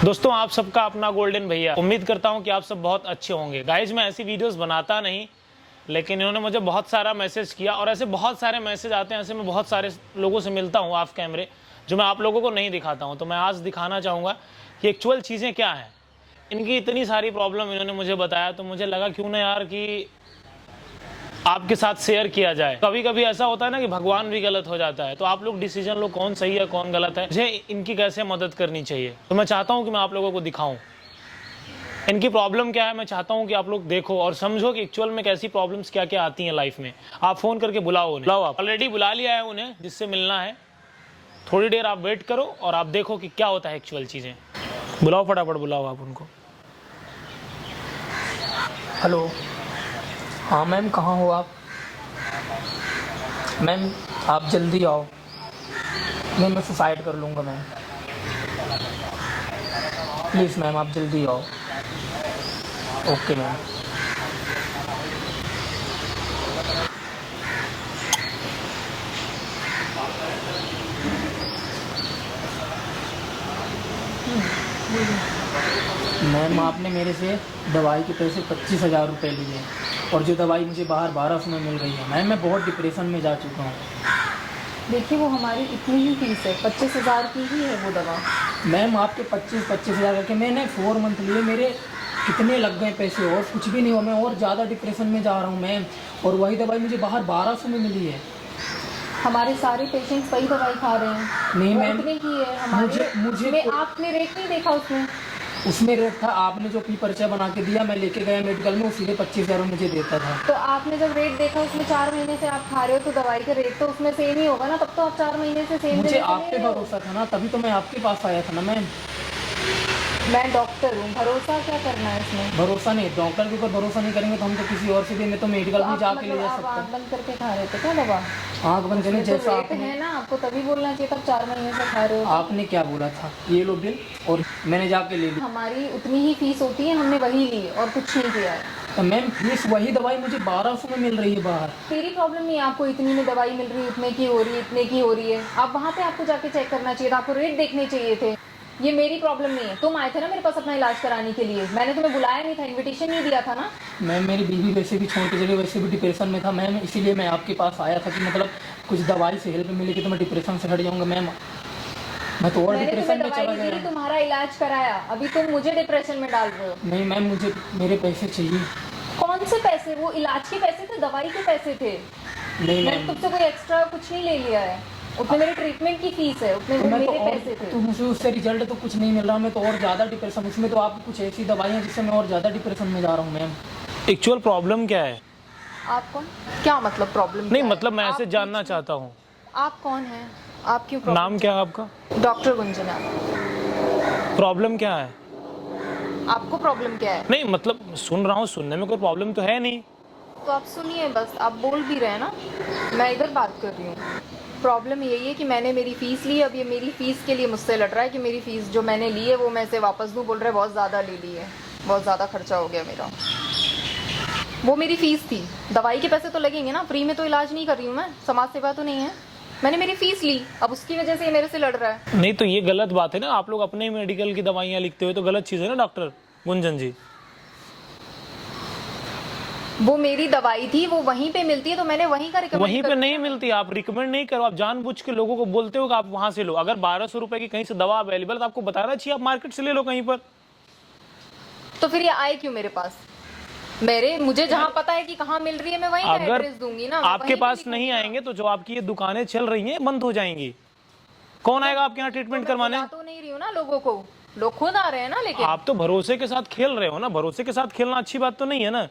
दोस्तों आप सबका अपना गोल्डन भैया। उम्मीद करता हूं कि आप सब बहुत अच्छे होंगे। गाइज मैं ऐसी वीडियोस बनाता नहीं, लेकिन इन्होंने मुझे बहुत सारा मैसेज किया और ऐसे बहुत सारे मैसेज आते हैं। ऐसे मैं बहुत सारे लोगों से मिलता हूं ऑफ कैमरे, जो मैं आप लोगों को नहीं दिखाता हूं। तो मैं आज दिखाना चाहूँगा कि एक्चुअल चीज़ें क्या हैं। इनकी इतनी सारी प्रॉब्लम इन्होंने मुझे बताया, तो मुझे लगा क्यों ना यार कि आपके साथ शेयर किया जाए। कभी कभी ऐसा होता है ना कि भगवान भी गलत हो जाता है, तो आप लोग डिसीजन लो कौन सही है कौन गलत है, मुझे इनकी कैसे मदद करनी चाहिए। तो मैं चाहता हूं कि मैं आप लोगों को दिखाऊं इनकी प्रॉब्लम क्या है। मैं चाहता हूं कि आप लोग देखो और समझो कि एक्चुअल में कैसी प्रॉब्लम्स क्या क्या आती हैं लाइफ में। आप फोन करके बुलाओ उन्हें, बुलाओ। आप ऑलरेडी बुला लिया है उन्हें जिससे मिलना है। थोड़ी देर आप वेट करो और आप देखो कि क्या होता है एक्चुअल चीजें। बुलाओ, फटाफट बुलाओ आप उनको। हेलो, हाँ मैम, कहाँ हो आप? मैम आप जल्दी आओ, मैं सुसाइड कर लूँगा मैम। प्लीज़ मैम आप जल्दी आओ। Okay ma'am. मैम आपने मेरे से दवाई के पैसे 25,000 रुपये लिए और जो दवाई मुझे बाहर 1200 में मिल रही है। मैम मैं बहुत डिप्रेशन में जा चुका हूँ। देखिए वो हमारी इतनी ही फीस है, 25,000 की ही है वो दवा। मैम आपके 25,000 करके मैंने 4 मंथ लिए, मेरे कितने लग गए पैसे और कुछ भी नहीं हुआ। मैं और ज़्यादा डिप्रेशन में जा रहा हूँ मैम, और वही दवाई मुझे बाहर 1200 में मिली है। हमारे सारे पेशेंट्स वही दवाई खा रहे हैं। नहीं वो मैम, इतने की है हमारे। मुझे आपने रेट नहीं देखा उसमें रेट था। आपने जो पी पर्चा बना के दिया, मैं लेके गया मेडिकल में, वो सीधे 25,000 मुझे देता था। तो आपने जब रेट देखा उसमें 4 महीने से आप खा रहे हो, तो दवाई का रेट तो उसमें सेम ही होगा ना। तब तो आप 4 महीने से सेम। मुझे आप पे भरोसा था ना, तभी तो मैं आपके पास आया था ना मैम। मैं डॉक्टर हूँ, भरोसा क्या करना है इसमें? भरोसा नहीं, डॉक्टर के ऊपर भरोसा नहीं करेंगे तो हम तो किसी और से भी, मैं तो मेडिकल में जाके ले जा सकता हूँ। आँख बंद करके खा रहे थे क्या दवा? आँख बंद करने जैसा रेट है ना, आपको तभी बोलना चाहिए। तब 4 महीने से खा रहे हो। आपने क्या बोला था, ये लो बिल, और मैंने जाके ले ली। हमारी उतनी ही फीस होती है, हमने वही ली और कुछ नहीं किया है। तो मैम फीस वही दवाई मुझे 1200 में मिल रही है बाहर। तेरी प्रॉब्लम नहीं है, आपको इतनी में दवाई मिल रही है, इतने की हो रही है, इतने की हो रही है। आप वहाँ पे आपको जाके चेक करना चाहिए था, आपको रेट देखने चाहिए थे। ये मेरी प्रॉब्लम नहीं है। तुम आए थे ना मेरे पास अपना इलाज कराने के लिए, मैंने तुम्हें बुलाया नहीं था, इन्विटेशन नहीं दिया था ना। मैम मेरी बीवी वैसे भी छोड़ के चली, वैसे भी डिप्रेशन में था मैम, इसीलिए मैं आपके पास आया था कि मतलब कुछ दवाई से हेल्प मिलेगी तो मैं डिप्रेशन से हट जाऊँगा मैम। मैं तो और डिप्रेशन में चला गया। तुम्हारा इलाज कराया, अभी तुम मुझे डिप्रेशन में डाल रहे हो। नहीं मैम, मुझे मेरे पैसे चाहिए। कौन से पैसे? वो इलाज के पैसे थे, दवाई के पैसे थे। नहीं मैंने तुमसे कोई एक्स्ट्रा कुछ नहीं ले लिया है। उतने मेरे ट्रीटमेंट की फीस है, उतने मेरे पैसे थे। तो मुझे उससे रिजल्ट तो कुछ नहीं मिल रहा, मैं तो और ज़्यादा डिप्रेशन। उसमें तो आपकी कुछ ऐसी दवाई हैं जिससे मैं और ज़्यादा डिप्रेशन में जा रहा हूँ मैम। एक्चुअल प्रॉब्लम क्या है? आप कौन? क्या मतलब प्रॉब्लम? नहीं मतलब मैं ऐसे जानना चाहता हूँ। आप कौन हैं? आप क्यों? नाम क्या है आपका? डॉक्टर गुंजना। प्रॉब्लम क्या है? आपको प्रॉब्लम क्या है? नहीं मतलब सुन रहा हूँ, सुनने में कोई प्रॉब्लम तो है नहीं। तो आप सुनिए बस, आप बोल भी रहे हैं ना, मैं इधर बात कर रही हूँ। प्रॉब्लम यही है कि मैंने मेरी फ़ीस ली, अब ये मेरी फ़ीस के लिए मुझसे लड़ रहा है कि मेरी फ़ीस जो मैंने ली है वो मैं इसे वापस दूँ। बोल रहा है बहुत ज़्यादा ले ली है, बहुत ज़्यादा खर्चा हो गया मेरा। वो मेरी फ़ीस थी, दवाई के पैसे तो लगेंगे ना, फ्री में तो इलाज नहीं कर रही हूँ मैं, समाज सेवा तो नहीं है। मैंने मेरी फ़ीस ली, अब उसकी वजह से ये मेरे से लड़ रहा है। नहीं तो ये गलत बात है ना, आप लोग अपने मेडिकल की दवाइयाँ लिखते हो तो गलत चीज़ है ना डॉक्टर गुंजन जी। वो मेरी दवाई थी, वो वहीं पे मिलती है तो मैंने वहीं का रिकमेंड। वहीं पे नहीं मिलती, आप रिकमेंड नहीं करो, आप जानबूझ के लोगों को बोलते हो कि आप वहां से लो। अगर 1200 रुपए की कहीं से दवा अवेलेबल तो आपको बताना चाहिए, आप मार्केट से ले लो कहीं पर। तो फिर ये आए क्यों मेरे पास? मुझे जहाँ पता है कि कहाँ मिल रही है मैं वहीं का एड्रेस दूंगी ना। आपके पास नहीं आएंगे तो जो आपकी ये दुकानें चल रही हैं बंद हो जाएंगी। कौन आएगा आपके यहाँ ट्रीटमेंट करवाने? तो नहीं रही हूँ ना लोगों को, लोग खुद आ रहे हैं ना। लेकिन आप तो भरोसे के साथ खेल रहे हो ना, भरोसे के साथ खेलना अच्छी बात तो नहीं है ना।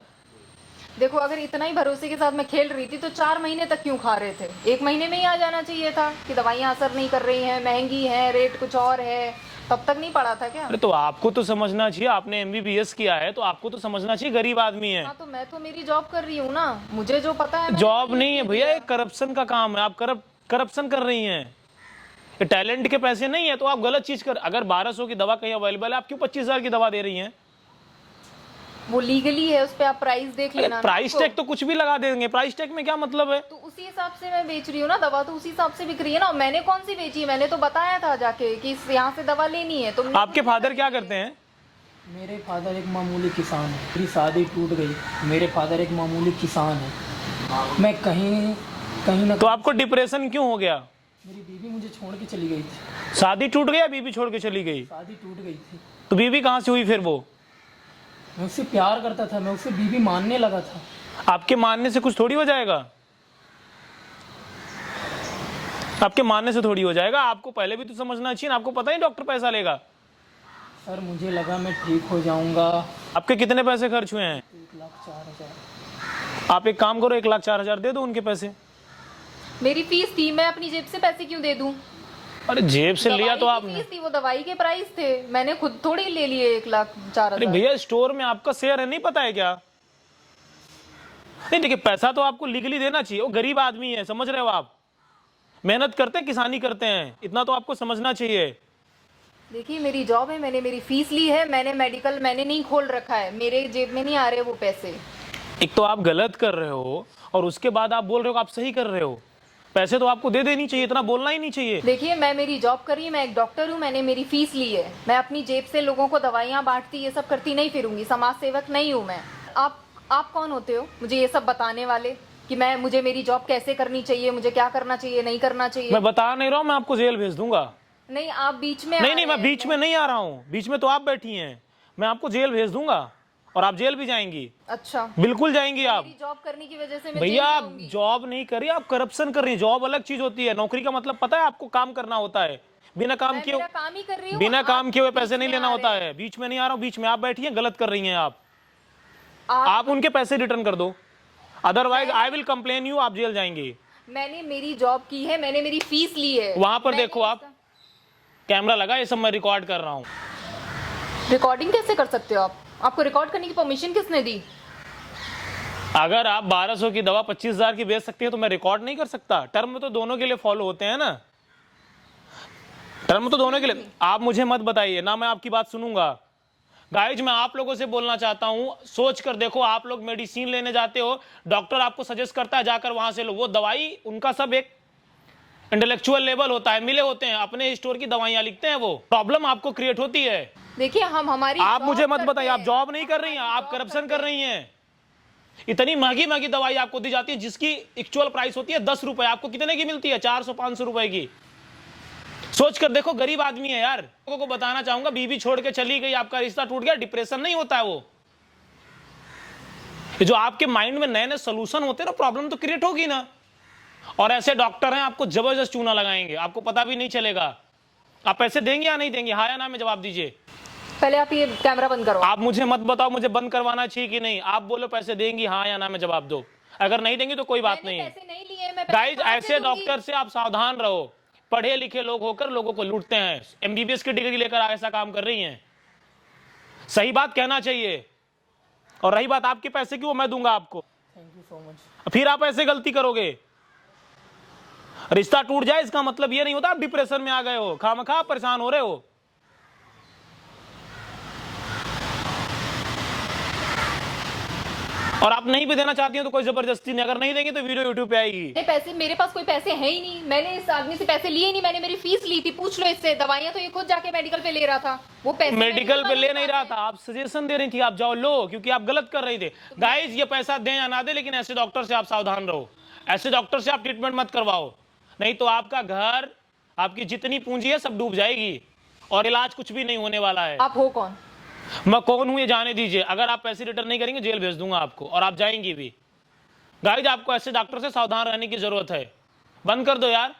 देखो अगर इतना ही भरोसे के साथ मैं खेल रही थी तो 4 महीने तक क्यों खा रहे थे? 1 महीने में ही आ जाना चाहिए था कि दवाइयाँ असर नहीं कर रही हैं, महंगी हैं, रेट कुछ और है। तब तक नहीं पड़ा था क्या? अरे तो आपको तो समझना चाहिए, आपने MBBS किया है तो आपको तो समझना चाहिए गरीब आदमी है। हाँ तो मैं तो मेरी जॉब कर रही हूँ ना, मुझे जो पता है। जॉब नहीं है भैया, ये करप्शन का काम है। आप करप्शन कर रही हैं। ये टैलेंट के पैसे नहीं है तो आप गलत चीज कर। अगर 1200 की दवा कहीं अवेलेबल है, आप क्यों 25,000 की दवा दे रही हैं? वो लीगली है, उस पे आप प्राइस देख लेना ना प्राइस आपको। टैग तो कुछ भी लगा देंगे, प्राइस टैग में क्या मतलब है? तो उसी हिसाब से मैं बेच रही हूँ ना दवा, तो उसी हिसाब से बिक रही है ना। मैंने कौन सी बेची है? मैंने तो बताया था जाके कि यहाँ से दवा लेनी है। तुमने आपके फादर क्या करते हैं? मेरे फादर एक मामूली किसान है, मेरी शादी टूट गई। मेरे फादर एक मामूली किसान है। मैं कहीं कहीं ना तो आपको डिप्रेशन क्यों हो गया? मेरी बीवी मुझे छोड़ के चली गई थी। शादी टूट गया, बीवी छोड़ के चली गई? शादी टूट गई थी। तो बीवी कहाँ से हुई फिर वो? मैं उससे प्यार करता था, मैं उससे बीवी मानने लगा था। आपके मानने से कुछ थोड़ी हो जाएगा, आपके मानने से थोड़ी हो जाएगा। आपको पहले भी तो समझना चाहिए ना, आपको पता ही डॉक्टर पैसा लेगा। सर मुझे लगा मैं ठीक हो जाऊंगा। आपके कितने पैसे खर्च हुए हैं? 1,04,000। आप एक काम करो, 1,04,000 दे दो उनके पैसे। मेरी फीस थी, मैं अपनी जेब से पैसे क्यों दे दूं? अरे जेब से लिया तो दवाई की आपने? फीस थी, वो दवाई के प्राइस थे, मैंने खुद थोड़ी ले लिए 1,04,000। अरे भैया स्टोर में आपका शेयर है, नहीं पता है क्या? नहीं देखिए, पैसा तो आपको लीगली देना चाहिए। वो गरीब आदमी है, समझ रहे हो आप? मेहनत करते हैं, किसानी करते हैं, इतना तो आपको समझना चाहिए। देखिए मेरी जॉब है, मैंने मेरी फीस ली है, मैंने मेडिकल मैंने नहीं खोल रखा है, मेरे जेब में नहीं आ रहे वो पैसे। एक तो आप गलत कर रहे हो और उसके बाद आप बोल रहे हो कि आप सही कर रहे हो। पैसे तो आपको दे देनी चाहिए, इतना बोलना ही नहीं चाहिए। देखिए मैं मेरी जॉब कर रही हूँ, मैं एक डॉक्टर हूँ, मैंने मेरी फीस ली है। मैं अपनी जेब से लोगों को दवाइयाँ बांटती ये सब करती नहीं फिरूंगी, समाज सेवक नहीं हूँ मैं। आप कौन होते हो मुझे ये सब बताने वाले कि मुझे मेरी जॉब कैसे करनी चाहिए, मुझे क्या करना चाहिए नहीं करना चाहिए? मैं बता नहीं रहा हूँ, मैं आपको जेल भेज दूंगा। नहीं आप बीच में नहीं, मैं बीच में नहीं आ रहा हूँ, बीच में तो आप बैठी हैं। मैं आपको जेल भेज दूंगा और आप जेल भी जाएंगी। अच्छा बिल्कुल जाएंगी आप। मेरी जॉब करने की वजह से मैं भैया जेल आप जाऊंगी? जॉब नहीं कर रही, आप करप्शन कर रही हैं। जॉब अलग चीज होती है, नौकरी का मतलब पता है आपको? काम करना होता है, बिना काम मैं किए मेरा काम ही कर रही हूँ। बिना काम आप किए हुए बीच पैसे नहीं में लेना आ होता रहे है। बीच में नहीं आ रहा हूँ, बीच में आप बैठी हैं, गलत कर रही हैं आप। आप आप उनके पैसे रिटर्न कर दो, otherwise I will complain you, आप जेल जाएंगे। मैंने मेरी जॉब की है, मैंने मेरी फीस ली है। वहां पर मैंने देखो आप, कैमरा लगा, ये सब मैं रिकॉर्ड कर रहा हूँ। रिकॉर्डिंग कैसे कर सकते हो आप? आपको रिकॉर्ड करने की परमिशन किसने दी? अगर आप 1200 की दवा 25,000 की बेच सकती है तो मैं रिकॉर्ड नहीं कर सकता? टर्म तो दोनों के लिए फॉलो होते हैं ना, टर्म तो दोनों के लिए। आप मुझे मत बताइए ना, मैं आपकी बात सुनूंगा। गाइज मैं आप लोगों से बोलना चाहता हूं, सोच कर देखो, आप लोग मेडिसिन लेने जाते हो, डॉक्टर आपको सजेस्ट करता है जाकर वहां से लो वो दवाई, उनका सब एक इंटेलेक्चुअल लेवल होता है, मिले होते हैं, अपने स्टोर की दवाइयां लिखते हैं, वो प्रॉब्लम आपको क्रिएट होती है। देखिए हम हमारी आप job मुझे मत करते बताइए, आप हैं। जॉब नहीं कर रही हैं, आप करप्शन कर रही हैं। इतनी महंगी महंगी दवाई आपको दी जाती है जिसकी एक्चुअल प्राइस होती है 10 रुपए, आपको कितने की मिलती है? 400-500 रुपए की। सोच कर देखो, गरीब आदमी है यार। लोगों को बताना चाहूंगा, बीवी छोड़ के चली गई, आपका रिश्ता टूट गया, डिप्रेशन नहीं होता है वो। ये जो आपके माइंड में नए नए सोल्यूशन होते हैं ना, प्रॉब्लम तो क्रिएट होगी ना। और ऐसे डॉक्टर हैं आपको जबरदस्त चूना लगाएंगे, आपको पता भी नहीं चलेगा। आप पैसे देंगे या नहीं देंगे? हाँ या ना में जवाब दीजिए। पहले आप ये कैमरा बंद करो। आप मुझे मत बताओ मुझे बंद करवाना चाहिए कि नहीं, आप बोलो पैसे देंगी, हाँ या ना में जवाब दो। अगर नहीं देंगी तो कोई बात मैंने नहीं है। पैसे नहीं लिए, मैं पैसे गाइज कहाँ से ऐसे दूंगी? डॉक्टर से आप सावधान रहो। पढ़े लिखे लोग होकर लोगों को लूटते हैं, एमबीबीएस की डिग्री लेकर ऐसा काम कर रही हैं। सही बात कहना चाहिए। और रही बात आपके पैसे की, वो मैं दूंगा आपको। Thank you so much. फिर आप ऐसे गलती करोगे, रिश्ता टूट जाए इसका मतलब ये नहीं होता आप डिप्रेशन में आ गए हो, खामखा परेशान हो रहे हो। और आप नहीं भी देना चाहती हो तो कोई जबरदस्ती नहीं, अगर नहीं देंगे तो वीडियो यूट्यूब पे आएगी। पैसे मेरे पास कोई पैसे हैं ही नहीं, मैंने इस आदमी से पैसे लिए ही नहीं, मैंने मेरी फीस ली थी, पूछ लो इससे। दवाइयां तो ये खुद जाके मेडिकल पे ले रहा था, वो पैसे मेडिकल पे ले नहीं रहा था, आप सजेशन दे रही थी आप जाओ लो, क्योंकि आप गलत कर रहे थे। गाइज ये पैसा दें या ना दे, लेकिन ऐसे डॉक्टर से आप सावधान रहो, ऐसे डॉक्टर से आप ट्रीटमेंट मत करवाओ, नहीं तो आपका घर, आपकी जितनी पूंजी है सब डूब जाएगी और इलाज कुछ भी नहीं होने वाला है। आप हो कौन? मैं कौन हूं ये जाने दीजिए। अगर आप पैसे रिटर्न नहीं करेंगे जेल भेज दूंगा आपको और आप जाएंगी भी। गाइज आपको ऐसे डॉक्टर से सावधान रहने की जरूरत है। बंद कर दो यार।